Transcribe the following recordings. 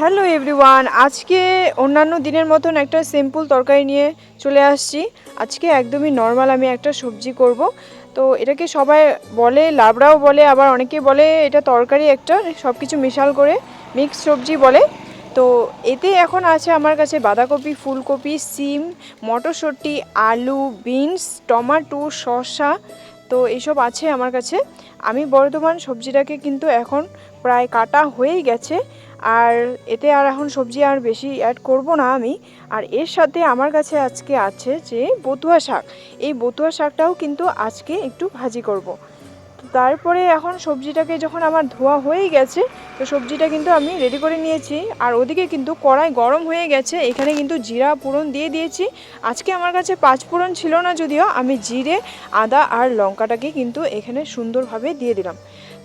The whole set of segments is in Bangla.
হ্যালো এভরিওয়ান, আজকে অন্যান্য দিনের মতন একটা সিম্পল তরকারি নিয়ে চলে আসছি। আজকে একদমই নর্মাল আমি একটা সবজি করব। তো এটাকে সবাই বলে লাবড়াও বলে, আবার অনেকে বলে এটা তরকারি একটা, সব কিছু মিশাল করে মিক্স সবজি বলে। তো এতে এখন আছে আমার কাছে বাঁধাকপি, ফুলকপি, সিম, মটরশুঁটি, আলু, বিনস, টমেটো, শসা। তো এইসব আছে আমার কাছে। আমি বর্তমান সবজিটাকে কিন্তু এখন প্রায় কাটা হয়েই গেছে। আর এতে আর এখন সবজি আর বেশি অ্যাড করব না আমি। আর এর সাথে আমার কাছে আজকে আছে যে বতুয়া শাক। এই বতুয়া শাকটাও কিন্তু আজকে একটু ভাজি করব। তো তারপরে এখন সবজিটাকে যখন আমার ধোয়া হয়েই গেছে, তো সবজিটা কিন্তু আমি রেডি করে নিয়েছি। আর ওদিকে কিন্তু কড়াই গরম হয়ে গেছে, এখানে কিন্তু জিরা ফোড়ন দিয়ে দিয়েছি। আজকে আমার কাছে 5 ফোড়ন ছিল না, যদিও আমি জিরে, আদা আর লঙ্কাটাকে কিন্তু এখানে সুন্দরভাবে দিয়ে দিলাম।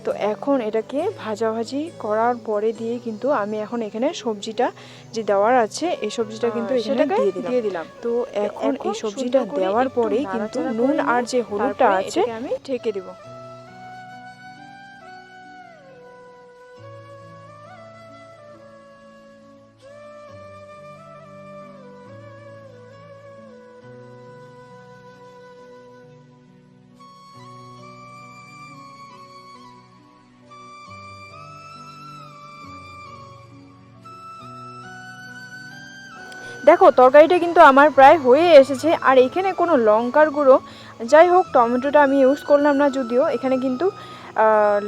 তো এখন এটাকে ভাজাভাজি করার পরে দিয়ে কিন্তু আমি এখন এখানে সবজিটা যে দেওয়ার আছে এই সবজিটা কিন্তু এখানে দিয়ে দিলাম। তো এখন এই সবজিটা দেওয়ার পরেই কিন্তু নুন আর যে হলুদটা আছে আমি ঢেকে দেবো। দেখো তরকারিটা কিন্তু আমার প্রায় হয়ে এসেছে। আর এখানে কোনো লঙ্কার গুঁড়ো, যাই হোক টমেটোটা আমি ইউজ করলাম না, যদিও এখানে কিন্তু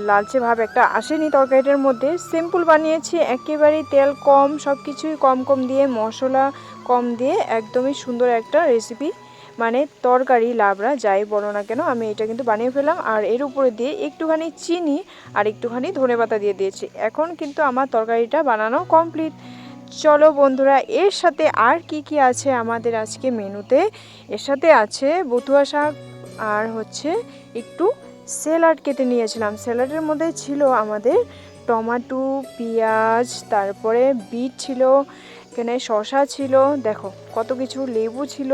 লালচে ভাব একটা আসেনি তরকারিটার মধ্যে। সিম্পল বানিয়েছি, একেবারেই তেল কম, সব কিছুই কম কম দিয়ে, মশলা কম দিয়ে একদমই সুন্দর একটা রেসিপি, মানে তরকারি লাবড়া যাই বলো না কেন, আমি এটা কিন্তু বানিয়ে ফেলাম। আর এর উপরে দিয়ে একটুখানি চিনি আর একটুখানি ধনেপাতা দিয়ে দিয়েছি। এখন কিন্তু আমার তরকারিটা বানানো কমপ্লিট। চলো বন্ধুরা, এর সাথে আর কি কি আছে আমাদের আজকে মেনুতে। এর সাথে আছে বতুয়া শাক, আর হচ্ছে একটু স্যালাড কেটে নিয়েছিলাম। স্যালাডের মধ্যে ছিল আমাদের টমেটো, পেঁয়াজ, তারপরে বিট ছিল, এখানে শসা ছিল, দেখো কত কিছু, লেবু ছিল,